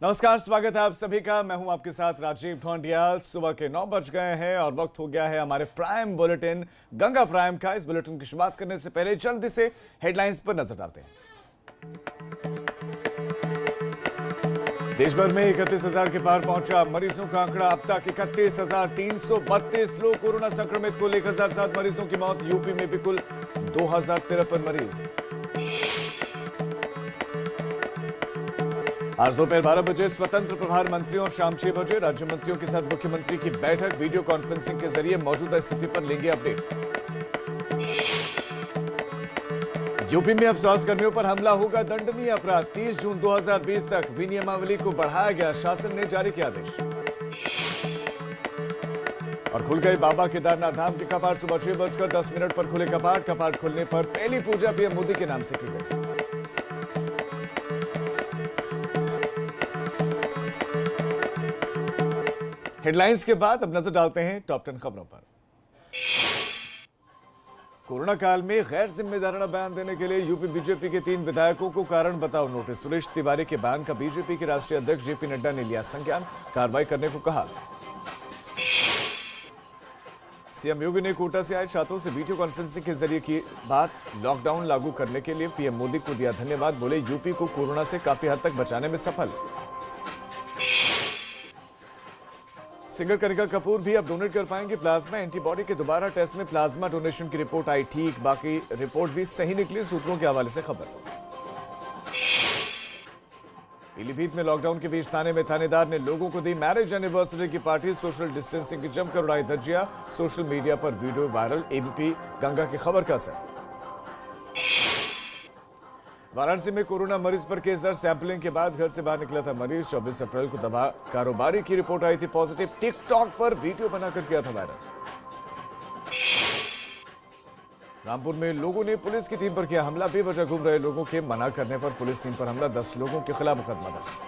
नमस्कार, स्वागत है आप सभी का। मैं हूं आपके साथ राजीव ढोंडियाल। सुबह के 9 बज गए हैं और वक्त हो गया है हमारे प्राइम बुलेटिन गंगा प्राइम का। इस बुलेटिन की शुरुआत करने से पहले जल्दी से हेडलाइंस पर नजर डालते हैं। देश भर में 31,000 के पार पहुंचा मरीजों का आंकड़ा। अब तक 31,332 लोग कोरोना संक्रमित। कुल 1,007 मरीजों की मौत। यूपी में भी कुल 2,053 मरीज। आज दोपहर 12 बजे स्वतंत्र प्रभार मंत्रियों और शाम 6 बजे राज्य मंत्रियों के साथ मुख्यमंत्री की बैठक। वीडियो कॉन्फ्रेंसिंग के जरिए मौजूदा स्थिति पर लेंगे अपडेट। यूपी में अब स्वास्थ्य कर्मियों पर हमला होगा दंडनीय अपराध। 30 जून 2020 तक विनियमावली को बढ़ाया गया। शासन ने जारी किया आदेश। और खुल गए बाबा केदारनाथ धाम के कपाट। सुबह 6:10 पर खुले कपाट। कपाट खुलने पर पहली पूजा पीएम मोदी के नाम से की गई। हेडलाइंस के बाद अब नजर डालते हैं टॉप 10 खबरों पर। कोरोना काल में गैर जिम्मेदाराना बयान देने के लिए यूपी बीजेपी के 3 विधायकों को कारण बताओ नोटिस। सुरेश तिवारी के बयान का बीजेपी के राष्ट्रीय अध्यक्ष जेपी नड्डा ने लिया संज्ञान। कार्रवाई करने को कहा। सीएम योगी ने कोटा से आए छात्रों से वीडियो कॉन्फ्रेंसिंग के जरिए की बात। लॉकडाउन लागू करने के लिए पीएम मोदी को दिया धन्यवाद। बोले यूपी को कोरोना से काफी हद तक बचाने में सफल। सिंगर कनिका कपूर भी अब डोनेट कर पाएंगे प्लाज्मा। एंटीबॉडी के दोबारा टेस्ट में प्लाज्मा डोनेशन की रिपोर्ट आई ठीक। बाकी रिपोर्ट भी सही निकली। सूत्रों के हवाले से खबर। पीलीभीत में लॉकडाउन के बीच थाने में थानेदार ने लोगों को दी मैरिज एनिवर्सरी की पार्टी। सोशल डिस्टेंसिंग की जमकर उड़ाई धज्जियां। सोशल मीडिया पर वीडियो वायरल। एबीपी गंगा की खबर का असर। वाराणसी में कोरोना मरीज पर केस दर्ज। सैंपलिंग के बाद घर से बाहर निकला था मरीज। 24 अप्रैल को दवा कारोबारी की रिपोर्ट आई थी पॉजिटिव। टिकटॉक पर वीडियो बनाकर किया था वायरल। रामपुर में लोगों ने पुलिस की टीम पर किया हमला। बेवजह घूम रहे लोगों के मना करने पर पुलिस टीम पर हमला। 10 लोगों के खिलाफ मुकदमा दर्ज।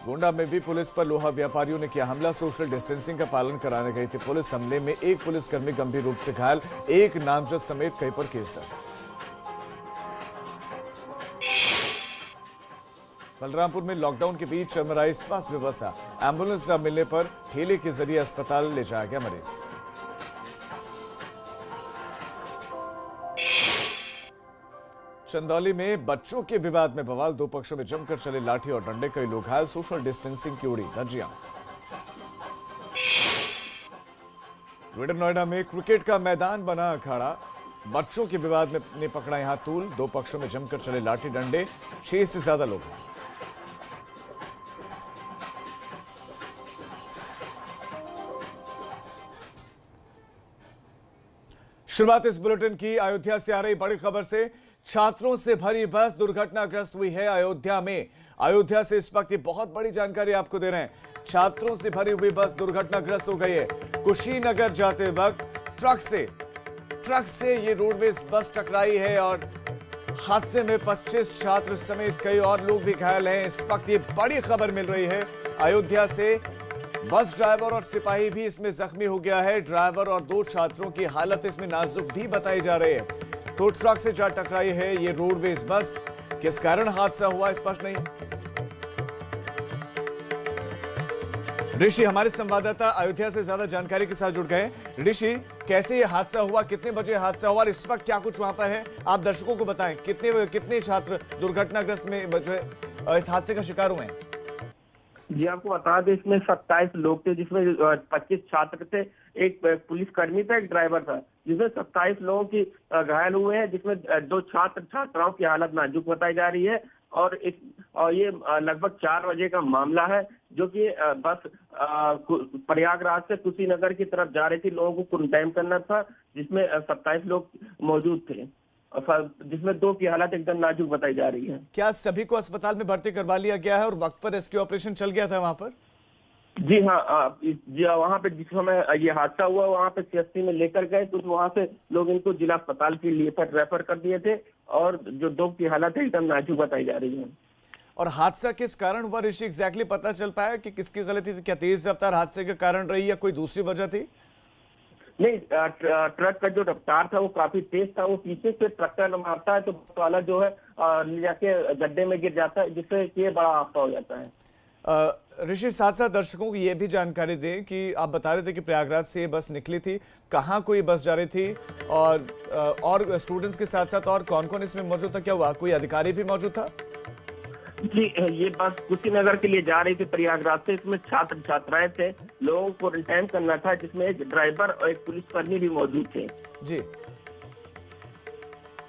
गोंडा में भी पुलिस पर लोहा व्यापारियों ने किया हमला। सोशल डिस्टेंसिंग का पालन कराने गई थी पुलिस। हमले में एक पुलिसकर्मी गंभीर रूप से घायल। एक नामजद समेत कई पर केस दर्ज। बलरामपुर में लॉकडाउन के बीच चरमराई स्वास्थ्य व्यवस्था। एम्बुलेंस न मिलने पर ठेले के जरिए अस्पताल ले जाया गया मरीज। चंदौली में बच्चों के विवाद में बवाल। 2 पक्षों में जमकर चले लाठी और डंडे। कई लोग घायल। सोशल डिस्टेंसिंग की उड़ी धज्जियां। ग्रेटर नोएडा में क्रिकेट का मैदान बना अखाड़ा। बच्चों के विवाद में ने पकड़ा यहां तूल। 2 पक्षों में जमकर चले लाठी डंडे। 6 से ज्यादा लोग हैं। शुरुआत इस बुलेटिन की अयोध्या से आ रही बड़ी खबर से। छात्रों से भरी बस दुर्घटनाग्रस्त हुई है अयोध्या में। अयोध्या से इस वक्त बहुत बड़ी जानकारी आपको दे रहे हैं। छात्रों से भरी हुई बस दुर्घटनाग्रस्त हो गई है। कुशीनगर जाते वक्त ट्रक से ये रोडवेज बस टकराई है और हादसे में 25 छात्र समेत कई और लोग भी घायल हैं। इस वक्त ये बड़ी खबर मिल रही है अयोध्या से। बस ड्राइवर और सिपाही भी इसमें जख्मी हो गया है। ड्राइवर और 2 छात्रों की हालत इसमें नाजुक भी बताई जा रही है। तो ट्रक से जा टकराई है ये रोडवेज बस। किस कारण हादसा हुआ स्पष्ट नहीं। ऋषि हमारे संवाददाता अयोध्या से ज्यादा जानकारी के साथ जुड़ गए। ऋषि, कैसे ये हादसा हुआ, कितने बजे हादसा हुआ और इस वक्त क्या कुछ वहां पर है, आप दर्शकों को बताएं। कितने छात्र दुर्घटनाग्रस्त में इस हादसे का शिकार हुए हैं? जी, आपको बता दें इसमें 27 लोग थे, जिसमें 25 छात्र थे, एक पुलिसकर्मी था, एक ड्राइवर था, जिसमें 27 लोगों की घायल हुए हैं, जिसमें 2 छात्राओं की हालत नाजुक बताई जा रही है। और ये लगभग 4 बजे का मामला है, जो कि बस प्रयागराज से कुशीनगर की तरफ जा रही थी। लोगों को क्वारंटाइन करना था, जिसमें 27 लोग मौजूद थे, जिसमें 2 की हालत एकदम नाजुक बताई जा रही है। क्या सभी को अस्पताल में भर्ती करवा लिया गया है और वक्त पर रेस्क्यू ऑपरेशन चल गया था वहां पर? जी हाँ, जी वहाँ पे जिस समय ये हादसा हुआ वहाँ पे सीएससी में लेकर गए, तो वहाँ से लोग इनको जिला अस्पताल के लिए रेफर कर दिए थे। और जो 2 की हालत है एकदम नाजुक बताई जा रही है। और हादसा किस कारण हुआ ऋषि, एग्जैक्टली पता चल पाया कि किसकी गलती थी? क्या तेज रफ्तार हादसे के कारण रही या कोई दूसरी वजह थी? नहीं, ट्रक का जो रफ्तार था वो काफी तेज था। वो पीछे से ट्रक का मारता है तो बस वाला जो है ले जाके गड्ढे में गिर जाता है, जिससे कि ये बड़ा हादसा हो जाता है। ऋषि, साथ साथ दर्शकों को ये भी जानकारी दें कि आप बता रहे थे कि प्रयागराज से ये बस निकली थी, कहाँ को ये बस जा रही थी और स्टूडेंट्स के साथ साथ और कौन कौन इसमें मौजूद था? क्या हुआ, कोई अधिकारी भी मौजूद था? जी, ये बस कुशीनगर के लिए जा रही थी प्रयागराज से। इसमें छात्र छात्राएं थे, लोगों को क्वारंटाइन करना था, जिसमें एक ड्राइवर और एक पुलिसकर्मी भी मौजूद थे। जी,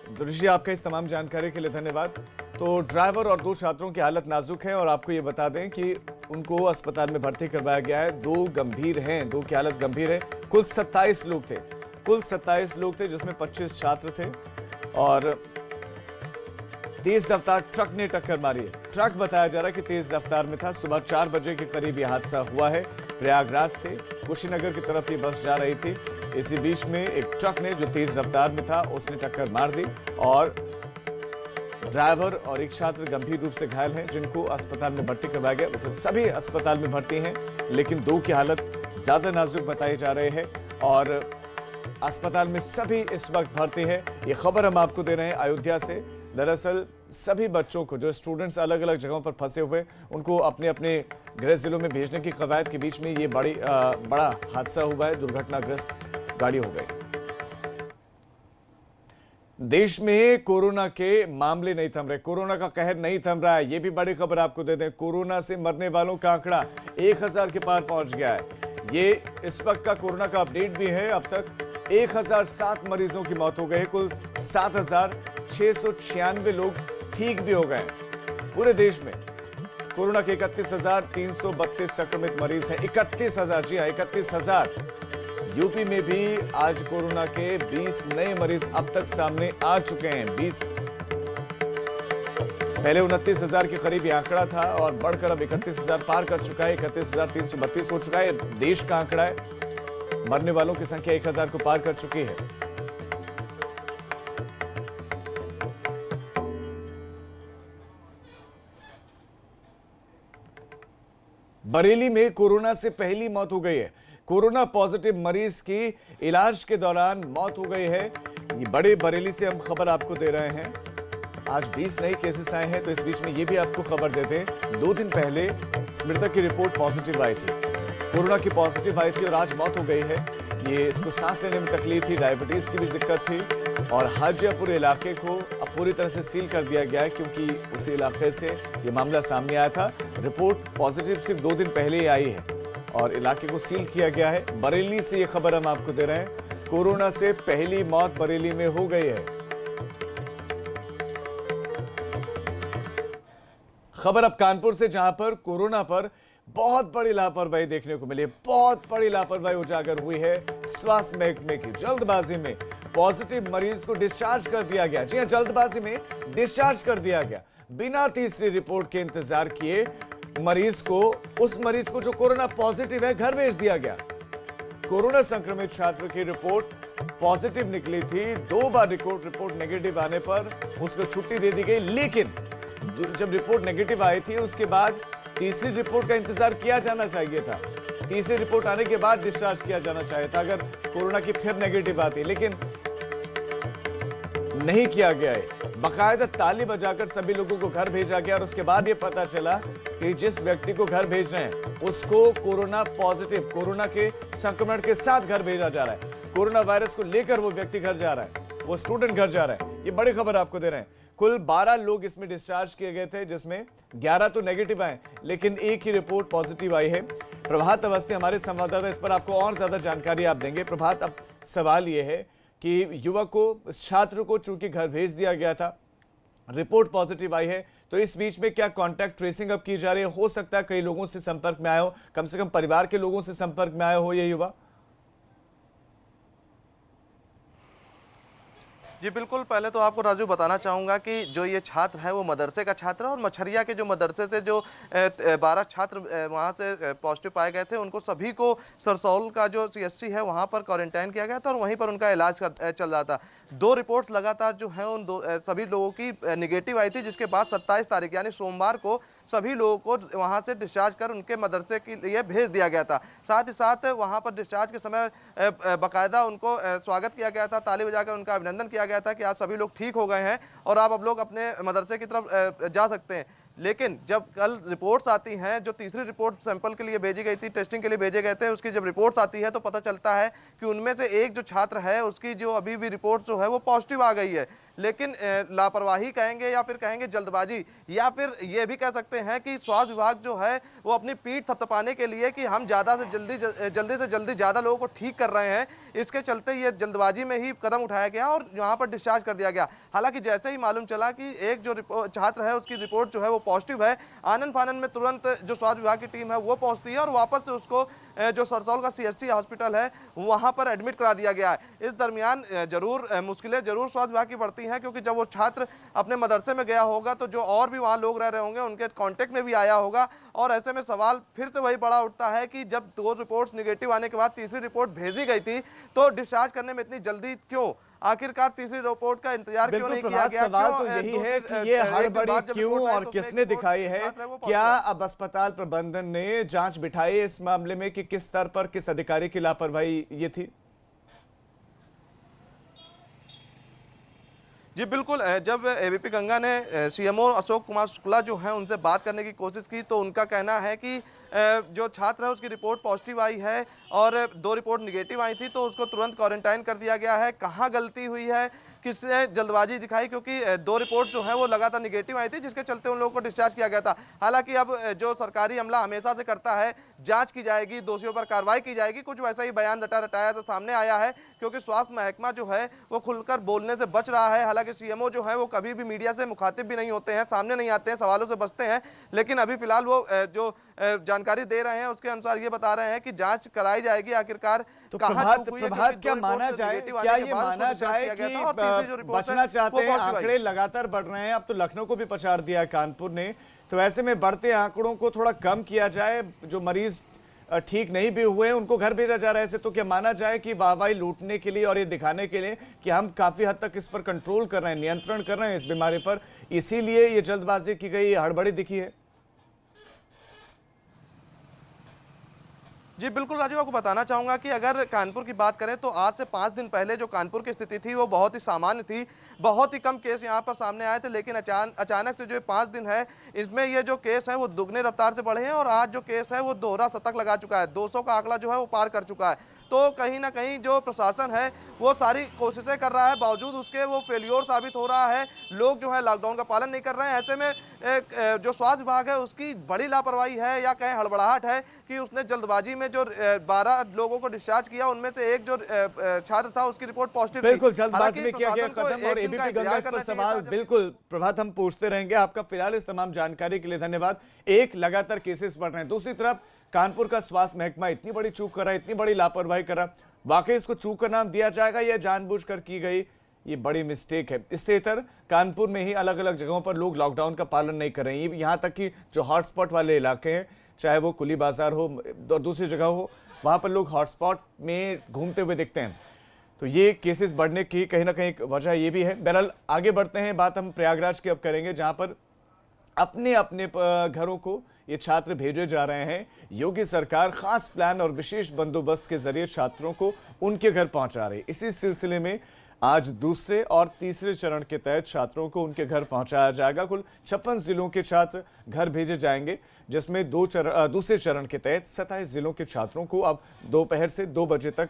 तो ऋषि, आपका इस तमाम जानकारी के लिए धन्यवाद। तो ड्राइवर और 2 छात्रों की हालत नाजुक है और आपको ये बता दें कि उनको अस्पताल में भर्ती करवाया गया है। 2 गंभीर हैं, 2 की हालत गंभीर है। कुल 27 लोग थे, जिसमें 25 छात्र थे और तेज रफ्तार ट्रक ने टक्कर मारी है। ट्रक बताया जा रहा है कि तेज रफ्तार में था। सुबह 4 बजे के करीब यह हादसा हुआ है। प्रयागराज से कुशीनगर की तरफ ये बस जा रही थी। इसी बीच में एक ट्रक ने, जो तेज रफ्तार में था, उसने टक्कर मार दी और ड्राइवर और एक छात्र गंभीर रूप से घायल हैं, जिनको अस्पताल में भर्ती करवाया गया। वैसे सभी अस्पताल में भर्ती हैं, लेकिन 2 की हालत ज्यादा नाजुक बताए जा रहे हैं और अस्पताल में सभी इस वक्त भर्ती हैं। ये खबर हम आपको दे रहे हैं अयोध्या से। दरअसल सभी बच्चों को, जो स्टूडेंट्स अलग अलग जगहों पर फंसे हुए, उनको अपने अपने गृह जिलों में भेजने की कवायद के बीच में ये बड़ा हादसा हुआ है। दुर्घटनाग्रस्त गाड़ी हो गई। देश में कोरोना के मामले नहीं थम रहे, कोरोना का कहर नहीं थम रहा है। ये भी बड़ी खबर आपको दे दें, कोरोना से मरने वालों का आंकड़ा 1000 के पार पहुंच गया है। ये इस वक्त का कोरोना का अपडेट भी है। अब तक 1007 मरीजों की मौत हो गई। कुल 7696 लोग ठीक भी हो गए। पूरे देश में कोरोना के 31,332 संक्रमित मरीज हैं। 31,000, जी हाँ, 31,000। यूपी में भी आज कोरोना के 20 नए मरीज अब तक सामने आ चुके हैं। 20, पहले 29,000 के करीब ये आंकड़ा था और बढ़कर अब 31,000 पार कर चुका है। 31,332 हो चुका है। देश का आंकड़ा है। मरने वालों की संख्या 1000 को पार कर चुकी है। बरेली में कोरोना से पहली मौत हो गई है। कोरोना पॉजिटिव मरीज की इलाज के दौरान मौत हो गई है। ये बड़े बरेली से हम खबर आपको दे रहे हैं। आज 20 नए केसेस आए हैं। तो इस बीच में ये भी आपको खबर देते हैं, 2 दिन पहले मृतक की रिपोर्ट पॉजिटिव आई थी, कोरोना की पॉजिटिव आई थी और आज मौत हो गई है। ये इसको सांस लेने में तकलीफ थी, डायबिटीज की भी दिक्कत थी और हाजीपुर इलाके को अब पूरी तरह से सील कर दिया गया है, क्योंकि उसी इलाके से ये मामला सामने आया था। रिपोर्ट पॉजिटिव सिर्फ 2 दिन पहले ही आई है और इलाके को सील किया गया है। बरेली से ये खबर हम आपको दे रहे हैं, कोरोना से पहली मौत बरेली में हो गई है। खबर अब कानपुर से, जहां पर कोरोना पर बहुत बड़ी लापरवाही देखने को मिली। बहुत बड़ी लापरवाही उजागर हुई है स्वास्थ्य महकमे की। जल्दबाजी में पॉजिटिव मरीज को डिस्चार्ज कर दिया गया। जी हां, जल्दबाजी में डिस्चार्ज कर दिया गया। बिना तीसरी रिपोर्ट के इंतजार किए उस मरीज को जो कोरोना पॉजिटिव है, घर भेज दिया गया। कोरोना संक्रमित छात्र की रिपोर्ट पॉजिटिव निकली थी। 2 बार रिपोर्ट नेगेटिव आने पर उसको छुट्टी दे दी गई, लेकिन जब रिपोर्ट नेगेटिव आई थी उसके बाद तीसरी रिपोर्ट का इंतजार किया जाना चाहिए था। तीसरी रिपोर्ट आने के बाद डिस्चार्ज किया जाना चाहिए था अगर कोरोना की फिर नेगेटिव आती, लेकिन नहीं किया गया है। बाकायदा ताली बजाकर सभी लोगों को घर भेजा गया और उसके बाद यह पता चला कि जिस व्यक्ति को घर भेज रहे हैं उसको कोरोना पॉजिटिव, कोरोना के संक्रमण के साथ घर भेजा जा रहा है। कोरोना वायरस को लेकर वो व्यक्ति घर जा रहा है, वो स्टूडेंट घर जा रहा है। ये बड़ी खबर आपको दे रहे हैं। कुल 12 लोग इसमें डिस्चार्ज किए गए थे, जिसमें 11 तो नेगेटिव आए, लेकिन एक ही रिपोर्ट पॉजिटिव आई है। प्रभात अवस्थी हमारे संवाददाता इस पर आपको और ज्यादा जानकारी आप देंगे। प्रभात, अब सवाल यह है कि युवक को, छात्र को चूंकि घर भेज दिया गया था, रिपोर्ट पॉजिटिव आई है, तो इस बीच में क्या कॉन्टैक्ट ट्रेसिंग अब की जा रही है? हो सकता है कई लोगों से संपर्क में आए हो, कम से कम परिवार के लोगों से संपर्क में आए हो ये युवा। जी बिल्कुल, पहले तो आपको राजू बताना चाहूँगा कि जो ये छात्र है वो मदरसे का छात्र है और मछरिया के जो मदरसे से जो 12 छात्र वहाँ से पॉजिटिव पाए गए थे, उनको सभी को सरसौल का जो CSC है वहाँ पर क्वारंटाइन किया गया था और वहीं पर उनका इलाज चल रहा था। 2 रिपोर्ट्स लगातार जो है उन सभी लोगों की नेगेटिव आई थी, जिसके बाद 27 तारीख यानी सोमवार को सभी लोगों को वहां से डिस्चार्ज कर उनके मदरसे के लिए भेज दिया गया था। साथ ही साथ वहां पर डिस्चार्ज के समय बाकायदा उनको स्वागत किया गया था, ताली बजाकर उनका अभिनंदन किया गया था कि आप सभी लोग ठीक हो गए हैं और आप अब लोग अपने मदरसे की तरफ जा सकते हैं। लेकिन जब कल रिपोर्ट्स आती हैं, जो तीसरी रिपोर्ट सैंपल के लिए भेजी गई थी, टेस्टिंग के लिए भेजे गए थे, उसकी जब रिपोर्ट्स आती है तो पता चलता है कि उनमें से एक जो छात्र है उसकी जो अभी भी रिपोर्ट जो है वो पॉजिटिव आ गई है। लेकिन लापरवाही कहेंगे या फिर कहेंगे जल्दबाजी, या फिर ये भी कह सकते हैं कि स्वास्थ्य विभाग जो है वो अपनी पीठ थपथपाने के लिए कि हम ज़्यादा से जल्दी ज़्यादा लोगों को ठीक कर रहे हैं, इसके चलते ये जल्दबाजी में ही कदम उठाया गया और यहाँ पर डिस्चार्ज कर दिया गया। हालांकि जैसे ही मालूम चला कि एक जो छात्र है उसकी रिपोर्ट जो है वो पॉजिटिव है, आनन फानन में तुरंत जो स्वास्थ्य विभाग की टीम है वो पहुँचती है और वापस से उसको जो सरसौल का CHC हॉस्पिटल है वहाँ पर एडमिट करा दिया गया है। इस दरमियान जरूर मुश्किलें जरूर स्वास्थ्य विभाग की बढ़ती हैं, क्योंकि जब वो छात्र अपने मदरसे में गया होगा तो जो और भी वहाँ लोग रह रहे होंगे उनके कांटेक्ट में भी आया होगा, और ऐसे में सवाल फिर से वही बड़ा उठता है कि जब 2 रिपोर्ट्स निगेटिव आने के बाद तीसरी रिपोर्ट भेजी गई थी तो डिस्चार्ज करने में इतनी जल्दी क्यों? आखिरकार तीसरी रिपोर्ट का इंतजार क्यों नहीं किया गया? सवाल तो यही है कि ये हड़बड़ी क्यों और किसने दिखाई है? क्या अब अस्पताल प्रबंधन ने जांच बिठाई इस मामले में कि किस स्तर पर किस अधिकारी की लापरवाही ये थी? जी बिल्कुल, जब AVP गंगा ने CMO अशोक कुमार शुक्ला जो हैं उनसे बात करने की कोशिश की तो उनका कहना है कि जो छात्र है उसकी रिपोर्ट पॉजिटिव आई है और 2 रिपोर्ट निगेटिव आई थी तो उसको तुरंत क्वारंटाइन कर दिया गया है। कहाँ गलती हुई है, किसने जल्दबाजी दिखाई, क्योंकि 2 रिपोर्ट जो है वो लगातार निगेटिव आई थी जिसके चलते उन लोगों को डिस्चार्ज किया गया था। हालांकि अब जो सरकारी अमला हमेशा से करता है, जांच की जाएगी, दोषियों पर कार्रवाई की जाएगी, कुछ वैसा ही बयान रटाया तो सामने आया है, क्योंकि स्वास्थ्य महकमा जो है वो खुलकर बोलने से बच रहा है। हालांकि CMO जो है वो कभी भी मीडिया से मुखातिब भी नहीं होते हैं, सामने नहीं आते हैं, सवालों से बचते हैं, लेकिन अभी फिलहाल वो जो जानकारी दे रहे हैं उसके अनुसार ये बता रहे हैं कि जांच कराई जाएगी आखिरकार। तो प्रभात क्या माना जाए, क्या ये माना जाए कि बचना चाहते हैं? आंकड़े लगातार बढ़ रहे हैं, अब तो लखनऊ को भी पछाड़ दिया कानपुर ने, तो ऐसे में बढ़ते आंकड़ों को थोड़ा कम किया जाए। जो मरीज ठीक नहीं भी हुए हैं उनको घर भेजा जा रहा है ऐसे, तो क्या माना जाए कि वाहवाही लूटने के लिए और ये दिखाने के लिए कि हम काफी हद तक इस पर कंट्रोल कर रहे हैं, नियंत्रण कर रहे हैं इस बीमारी पर, इसीलिए ये जल्दबाजी की गई, हड़बड़ी दिखी है? जी बिल्कुल राजू, आपको बताना चाहूंगा कि अगर कानपुर की बात करें तो आज से 5 दिन पहले जो कानपुर की स्थिति थी वो बहुत ही सामान्य थी, बहुत ही कम केस यहाँ पर सामने आए थे, लेकिन अचानक से जो 5 दिन है इसमें ये जो केस है वो दुगने रफ्तार से बढ़े हैं और आज जो केस है वो दोहरा शतक लगा चुका है, 200 का आंकड़ा जो है वो पार कर चुका है। तो कहीं ना कहीं जो प्रशासन है वो सारी कोशिशें कर रहा है, बावजूद उसके वो फेल्योर साबित हो रहा है। लोग जो है लॉकडाउन का पालन नहीं कर रहे हैं। ऐसे में जो स्वास्थ्य विभाग है उसकी बड़ी लापरवाही है या कहें हड़बड़ाहट है कि उसने जल्दबाजी में जो 12 लोगों को डिस्चार्ज किया उनमें से एक जो छात्र था उसकी रिपोर्ट पॉजिटिव थी। बिल्कुल जल्दबाजी में किया गया कदम, और AVP गंगा इस पर सवाल बिल्कुल प्रभात हम पूछते रहेंगे। आपका फिलहाल इस तमाम जानकारी के लिए धन्यवाद। एक लगातार केसेस बढ़ रहे हैं, दूसरी तरफ कानपुर का स्वास्थ्य महकमा इतनी बड़ी चूक कर रहा है, इतनी बड़ी लापरवाही कर रहा है, वाकई इसको चूक का नाम दिया जाएगा या जानबूझकर की गई ये बड़ी मिस्टेक है? इससे इतर कानपुर में ही अलग अलग जगहों पर लोग लॉकडाउन का पालन नहीं कर रहे हैं, यहाँ तक कि जो हॉटस्पॉट वाले इलाके हैं, चाहे वो कुली बाजार हो और दूसरी जगह हो, वहाँ पर लोग हॉटस्पॉट में घूमते हुए दिखते हैं। तो ये केसेस बढ़ने की कहीं ना कहीं वजह ये भी है। बहरहाल आगे बढ़ते हैं, बात हम प्रयागराज की अब करेंगे, जहाँ पर अपने अपने घरों को ये छात्र भेजे जा रहे हैं। योगी सरकार खास प्लान और विशेष बंदोबस्त के जरिए छात्रों को उनके घर पहुंचा रही है। इसी सिलसिले में आज दूसरे और तीसरे चरण के तहत छात्रों को उनके घर पहुंचाया जाएगा। कुल 56 जिलों के छात्र घर भेजे जाएंगे, जिसमें दूसरे चरण के तहत 27 जिलों के छात्रों को अब दोपहर से 2 बजे तक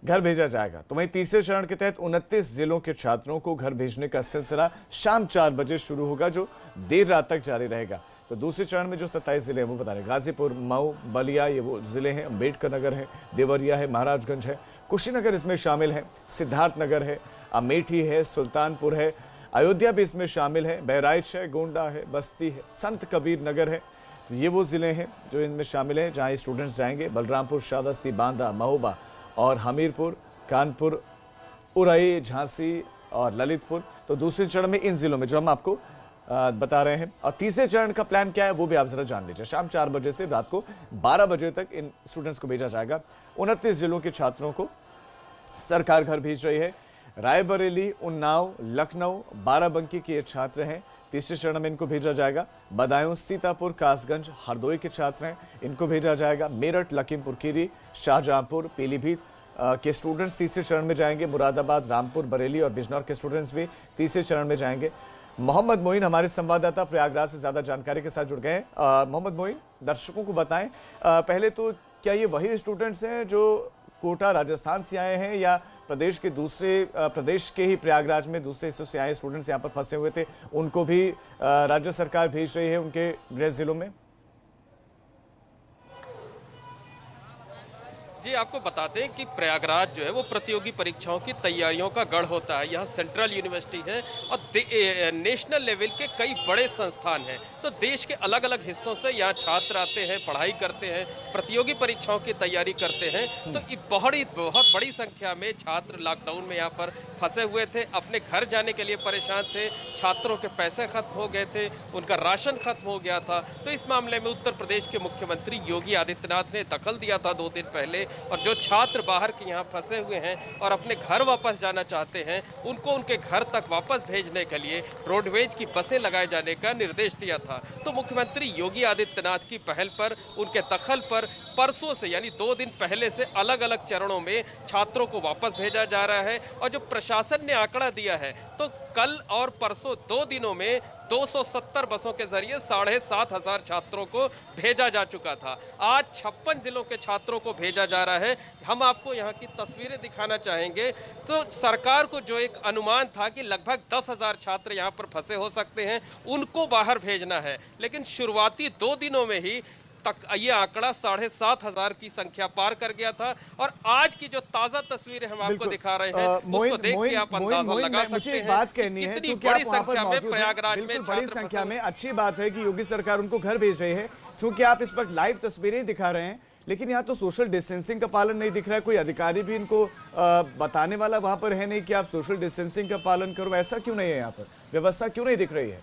घर भेजा जाएगा। तो वहीं तीसरे चरण के तहत 29 जिलों के छात्रों को घर भेजने का सिलसिला शाम 4 बजे शुरू होगा, जो देर रात तक जारी रहेगा। तो दूसरे चरण में जो 27 जिले हैं वो बता रहे, गाजीपुर, मऊ, बलिया ये वो जिले हैं, अम्बेडकर नगर है, देवरिया है, महाराजगंज है, कुशीनगर इसमें शामिल है, सिद्धार्थनगर है, अमेठी है, सुल्तानपुर है, अयोध्या भी इसमें शामिल है, बहराइच है, गोंडा है, बस्ती है, संत कबीर नगर है। ये वो जिले हैं जो इनमें शामिल हैं जहाँ स्टूडेंट्स जाएंगे। बलरामपुर, श्रावस्ती, बांदा, महोबा और हमीरपुर, कानपुर, उरई, झांसी और ललितपुर। तो दूसरे चरण में इन जिलों में जो हम आपको बता रहे हैं। और तीसरे चरण का प्लान क्या है वो भी आप जरा जान लीजिए। शाम 4 बजे से रात को 12 बजे तक इन स्टूडेंट्स को भेजा जाएगा। 29 जिलों के छात्रों को सरकार घर भेज रही है। रायबरेली, उन्नाव, लखनऊ, बाराबंकी के ये छात्र हैं। तीसरे चरण में इनको भेजा जाएगा। बदायूं, सीतापुर, कासगंज, हरदोई के छात्र हैं, इनको भेजा जाएगा। मेरठ, लखीमपुर खीरी, शाहजहांपुर, पीलीभीत के स्टूडेंट्स तीसरे चरण में जाएंगे। मुरादाबाद, रामपुर, बरेली और बिजनौर के स्टूडेंट्स भी तीसरे चरण में जाएंगे। मोहम्मद मोइन हमारे संवाददाता प्रयागराज से ज्यादा जानकारी के साथ जुड़ गए हैं। मोहम्मद मोइन, दर्शकों को बताएं, पहले तो क्या ये वही स्टूडेंट्स हैं जो कोटा राजस्थान से आए हैं, या प्रदेश के दूसरे प्रदेश के ही प्रयागराज में दूसरे हिस्सों से आए स्टूडेंट्स यहाँ पर फंसे हुए थे, उनको भी राज्य सरकार भेज रही है उनके गृह जिलों में? जी, आपको बता दें कि प्रयागराज जो है वो प्रतियोगी परीक्षाओं की तैयारियों का गढ़ होता है। यहाँ सेंट्रल यूनिवर्सिटी है और नेशनल लेवल के कई बड़े संस्थान हैं। तो देश के अलग अलग हिस्सों से यहाँ छात्र आते हैं, पढ़ाई करते हैं, प्रतियोगी परीक्षाओं की तैयारी करते हैं। तो ये बहुत बड़ी संख्या में छात्र लॉकडाउन में यहाँ पर फंसे हुए थे, अपने घर जाने के लिए परेशान थे। छात्रों के पैसे खत्म हो गए थे, उनका राशन खत्म हो गया था। तो इस मामले में उत्तर प्रदेश के मुख्यमंत्री योगी आदित्यनाथ ने दखल दिया था 2 दिन पहले, और जो छात्र बाहर के यहाँ फंसे हुए हैं और अपने घर वापस जाना चाहते हैं, उनको उनके घर तक वापस भेजने के लिए रोडवेज की बसें लगाए जाने का निर्देश दिया था। तो मुख्यमंत्री योगी आदित्यनाथ की पहल पर, उनके दखल पर परसों से यानी 2 दिन पहले से अलग अलग चरणों में छात्रों को वापस भेजा जा रहा है। और जो प्रशासन ने आंकड़ा दिया है, तो कल और परसों 2 दिनों में 270 बसों के जरिए 7,500 छात्रों को भेजा जा चुका था। आज 56 जिलों के छात्रों को भेजा जा रहा है। हम आपको यहाँ की तस्वीरें दिखाना चाहेंगे। तो सरकार को जो एक अनुमान था कि लगभग 10,000 छात्र यहाँ पर फंसे हो सकते हैं, उनको बाहर भेजना है, लेकिन शुरुआती 2 दिनों में ही तक ये आंकड़ा 7,500 की संख्या पार कर गया था। और आज की जो ताजा तस्वीरें हम आपको दिखा रहे हैं, उसको देख के आप अंदाजा लगा सकते हैं। बात कहनी है, कितनी बड़ी संख्या में प्रयागराज में बड़ी संख्या में। अच्छी बात है कि योगी सरकार उनको घर भेज रही है। चूंकि आप इस वक्त लाइव तस्वीरें दिखा रहे हैं, लेकिन यहाँ तो सोशल डिस्टेंसिंग का पालन नहीं दिख रहा है। कोई अधिकारी भी इनको बताने वाला वहां पर है नहीं कि आप सोशल डिस्टेंसिंग का पालन करो। ऐसा क्यों नहीं है? यहाँ पर व्यवस्था क्यों नहीं दिख रही है?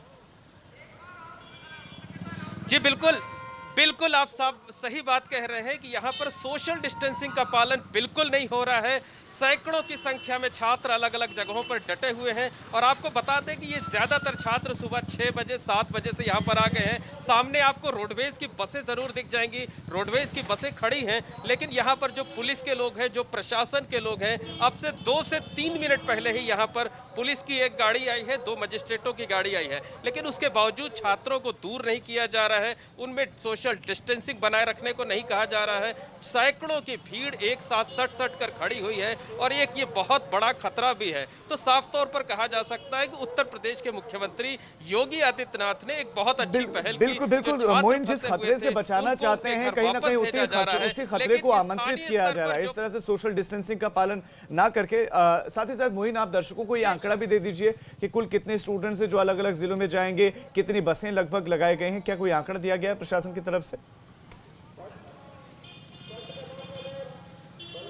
जी बिल्कुल आप सब सही बात कह रहे हैं कि यहाँ पर सोशल डिस्टेंसिंग का पालन बिल्कुल नहीं हो रहा है। सैकड़ों की संख्या में छात्र अलग अलग जगहों पर डटे हुए हैं। और आपको बता दें कि ये ज़्यादातर छात्र सुबह 6 बजे 7 बजे से यहाँ पर आ गए हैं। सामने आपको रोडवेज की बसें ज़रूर दिख जाएंगी, रोडवेज की बसें खड़ी हैं, लेकिन यहाँ पर जो पुलिस के लोग हैं, जो प्रशासन के लोग हैं, अब से 2 से 3 मिनट पहले ही यहाँ पर पुलिस की एक गाड़ी आई है, 2 मजिस्ट्रेटों की गाड़ी आई है, लेकिन उसके बावजूद छात्रों को दूर नहीं किया जा रहा है, उनमें सोशल डिस्टेंसिंग बनाए रखने को नहीं कहा जा रहा है। सैकड़ों की भीड़ एक साथ सट कर खड़ी हुई है और एक ये बहुत बड़ा खतरा भी है। तो साफ तौर पर कहा जा सकता है कि उत्तर प्रदेश के मुख्यमंत्री योगी आदित्यनाथ ने एक बहुत अच्छी पहल की। बिल्कुल मोइन, जिस खतरे से बचाना चाहते हैं, कहीं ना कहीं उसी खतरे को आमंत्रित किया जा रहा है, इस तरह से सोशल डिस्टेंसिंग का पालन ना करके। साथ ही साथ मोइन, आप दर्शकों को ये आंकड़ा भी दे दीजिए कि कुल कितने स्टूडेंट्स हैं जो अलग अलग जिलों में जाएंगे, कितनी बसें लगभग लगाए गए हैं, क्या कोई आंकड़ा दिया गया है प्रशासन की तरफ से?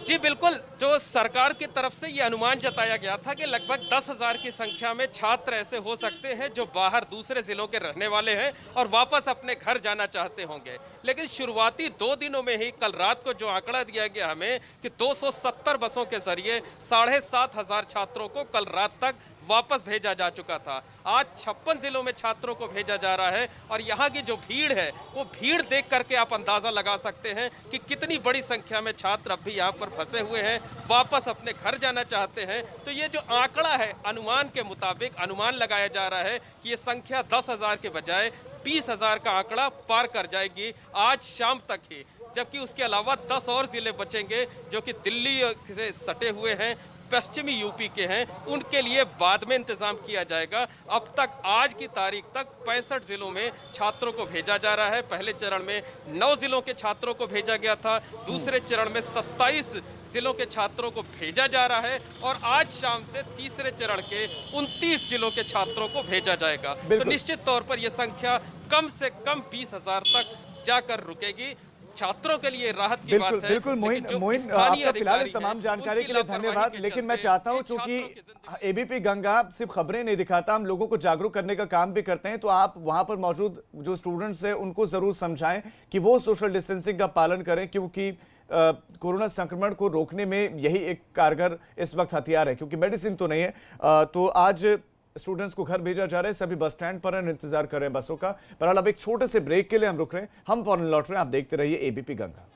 जी बिल्कुल, जो सरकार की तरफ से ये अनुमान जताया गया था कि लगभग 10,000 की संख्या में छात्र ऐसे हो सकते हैं जो बाहर दूसरे जिलों के रहने वाले हैं और वापस अपने घर जाना चाहते होंगे। लेकिन शुरुआती 2 दिनों में ही कल रात को जो आंकड़ा दिया गया हमें कि 270 बसों के जरिए 7,500 छात्रों को कल रात तक वापस भेजा जा चुका था। आज 56 जिलों में छात्रों को भेजा जा रहा है और यहाँ की जो भीड़ है, वो भीड़ देख करके आप अंदाजा लगा सकते हैं कि कितनी बड़ी संख्या में छात्र अब भी यहाँ पर फंसे हुए हैं, वापस अपने घर जाना चाहते हैं। तो ये जो आंकड़ा है, अनुमान के मुताबिक अनुमान लगाया जा रहा है कि ये संख्या 10,000 के बजाय 20,000 का आंकड़ा पार कर जाएगी आज शाम तक ही। जबकि उसके अलावा 10 और जिले बचेंगे जो कि दिल्ली से सटे हुए हैं, पश्चिमी यूपी के हैं, उनके लिए बाद में इंतजाम किया जाएगा। अब तक आज की तारीख तक 65 जिलों में छात्रों को भेजा जा रहा है। पहले चरण में 9 जिलों के छात्रों को भेजा गया था, दूसरे चरण में 27 जिलों के छात्रों को भेजा जा रहा है और आज शाम से तीसरे चरण के 29 जिलों के छात्रों को भेजा जाएगा। तो निश्चित तौर पर यह संख्या कम से कम 20,000 तक जाकर रुकेगी। छात्रों के लिए राहत की बात है। बिल्कुल मोइन, आपका फिलहाल इस तमाम जानकारी के लिए धन्यवाद। लेकिन मैं चाहता हूं, चूंकि एबीपी गंगा सिर्फ खबरें नहीं दिखाता, हम लोगों को जागरूक करने का काम भी करते हैं, तो आप वहां पर मौजूद जो स्टूडेंट्स हैं उनको जरूर समझाएं कि वो सोशल डिस्टेंसिंग का पालन करें, क्योंकि कोरोना संक्रमण को रोकने में यही एक कारगर इस वक्त हथियार है, क्योंकि मेडिसिन तो नहीं है। तो आज स्टूडेंट्स को घर भेजा जा रहा है, सभी बस स्टैंड पर इंतजार कर रहे हैं बसों का। पर अब एक छोटे से ब्रेक के लिए हम रुक रहे हैं, हम फौरन लौट रहे हैं। आप देखते रहिए एबीपी गंगा।